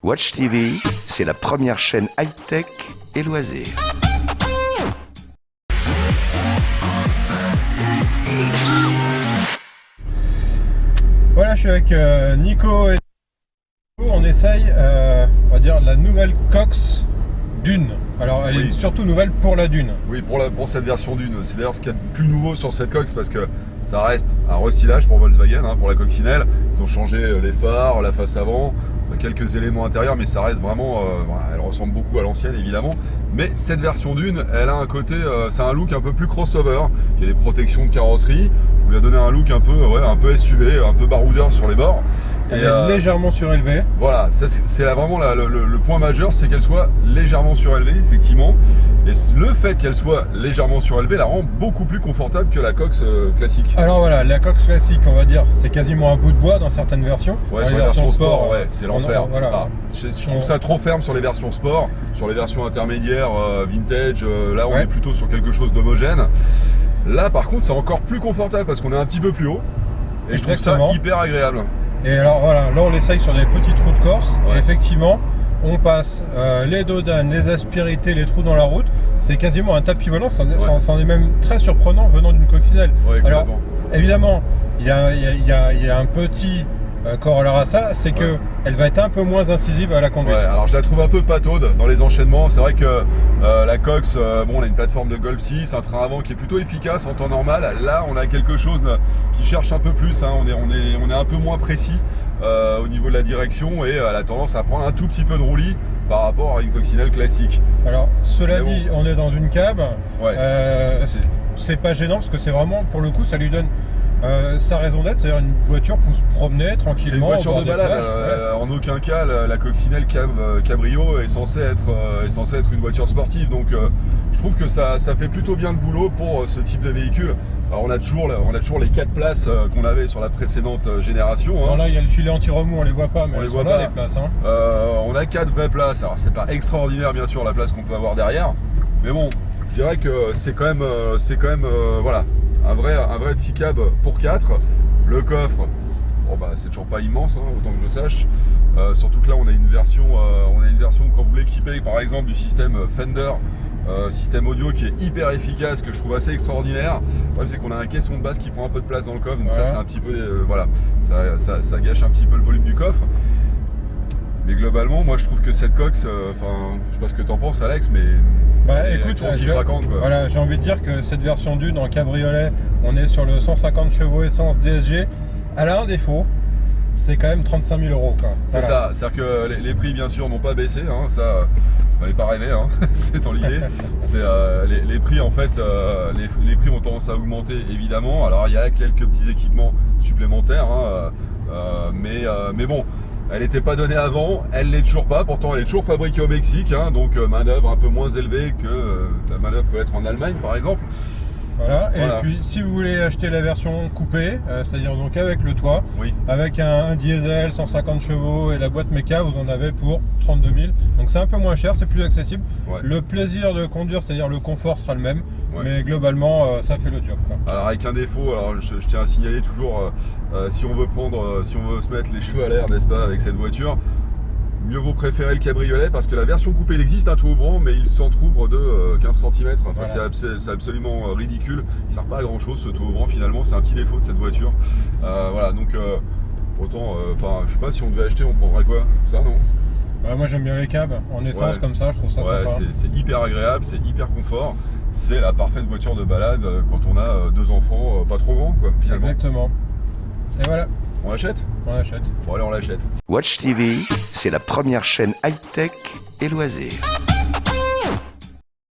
Watch TV, c'est la première chaîne high-tech et loisirs. Voilà, je suis avec Nico et on essaye, on va dire, la nouvelle Cox Dune. Alors, elle est surtout nouvelle pour la Dune. Oui, pour cette version Dune. C'est d'ailleurs ce qu'il y a de plus nouveau sur cette Cox parce que ça reste un restylage pour Volkswagen, pour la coccinelle. Ils ont changé les phares, la face avant, quelques éléments intérieurs, mais ça reste vraiment, elle ressemble beaucoup à l'ancienne évidemment. Mais cette version Dune, elle a un côté, c'est un look un peu plus crossover. Il y a des protections de carrosserie. On lui a donné un look un peu SUV, un peu baroudeur sur les bords. Elle est légèrement surélevée. Voilà, c'est vraiment le point majeur, c'est qu'elle soit légèrement surélevée, effectivement. Et le fait qu'elle soit légèrement surélevée la rend beaucoup plus confortable que la Cox classique. Alors voilà, la Cox classique, on va dire, c'est quasiment un bout de bois dans certaines versions. Ouais, sur les versions sport, ouais, c'est l'enfer. Voilà. Je trouve ça trop ferme sur les versions sport, sur les versions intermédiaires, vintage. Là, on est plutôt sur quelque chose d'homogène. Là, par contre, c'est encore plus confortable parce qu'on est un petit peu plus haut. Et je trouve ça hyper agréable. Et alors voilà, là on l'essaye sur des petites routes corse. Et effectivement, on passe les dodanes, les aspérités, les trous dans la route. C'est quasiment un tapis volant, c'en est même très surprenant venant d'une coccinelle. Alors évidemment, il y a un petit corollaire à ça, c'est que elle va être un peu moins incisive à la conduite. Ouais, alors je la trouve un peu pataude dans les enchaînements. C'est vrai que la Cox, on a une plateforme de Golf 6, un train avant qui est plutôt efficace en temps normal. Là, on a quelque chose qui cherche un peu plus. On est un peu moins précis au niveau de la direction et elle a tendance à prendre un tout petit peu de roulis par rapport à une coccinelle classique. Alors, cela dit, on est dans une cab. C'est pas gênant parce que c'est vraiment, pour le coup, ça lui donne sa raison d'être, c'est-à-dire une voiture pour se promener tranquillement. C'est une voiture de balade. En aucun cas, la coccinelle cabrio est censée être une voiture sportive. Donc, je trouve que ça fait plutôt bien le boulot pour ce type de véhicule. Alors, on a toujours les 4 places qu'on avait sur la précédente génération. Alors là, il y a le filet anti-remous, on les voit pas, mais on les voit pas les places. On a 4 vraies places. Alors, c'est pas extraordinaire, bien sûr, la place qu'on peut avoir derrière, mais bon, je dirais que c'est quand même, voilà. Un vrai petit cab pour 4. Le coffre, c'est toujours pas immense, autant que je sache. Surtout que là, on a une version quand vous l'équipez, par exemple, du système Fender, système audio qui est hyper efficace, que je trouve assez extraordinaire. Le problème, c'est qu'on a un caisson de basse qui prend un peu de place dans le coffre, donc ça, c'est un petit peu, ça gâche un petit peu le volume du coffre. Mais globalement, moi je trouve que cette Cox, je sais pas ce que t'en penses Alex, mais écoute, aussi craquante, quoi. Voilà, j'ai envie de dire que cette version Dune en cabriolet, on est sur le 150 chevaux essence DSG. Elle a un défaut, c'est quand même 35 000 €. C'est ça, c'est-à-dire que les prix bien sûr n'ont pas baissé, ça, fallait pas rêver, c'est dans l'idée. Les prix en fait, les prix ont tendance à augmenter évidemment. Alors il y a quelques petits équipements supplémentaires, mais bon. Elle n'était pas donnée avant, elle l'est toujours pas, pourtant elle est toujours fabriquée au Mexique, donc main d'œuvre un peu moins élevée que la main d'œuvre peut être en Allemagne par exemple. Voilà, et puis si vous voulez acheter la version coupée, c'est-à-dire donc avec le toit, avec un diesel 150 chevaux et la boîte méca, vous en avez pour 32 000. Donc c'est un peu moins cher, c'est plus accessible. Le plaisir de conduire, c'est-à-dire le confort sera le même, mais globalement ça fait le job. Alors avec un défaut, alors je tiens à signaler toujours, si on veut se mettre les cheveux à l'air, n'est-ce pas, avec cette voiture, mieux vaut préférer le cabriolet parce que la version coupée il existe un toit ouvrant mais il s'entrouvre de 15 cm. C'est absolument ridicule. Il ne sert pas à grand chose ce toit ouvrant finalement, c'est un petit défaut de cette voiture. Voilà, donc autant, je sais pas, si on devait acheter on prendrait quoi? Ça non? Moi j'aime bien les cabs en essence comme ça, je trouve ça sympa. C'est hyper agréable, c'est hyper confort. C'est la parfaite voiture de balade quand on a 2 enfants pas trop grands quoi, finalement. Exactement. Et voilà. On l'achète? On l'achète. Bon allez, on l'achète. Watch TV, c'est la première chaîne high-tech et loisirs.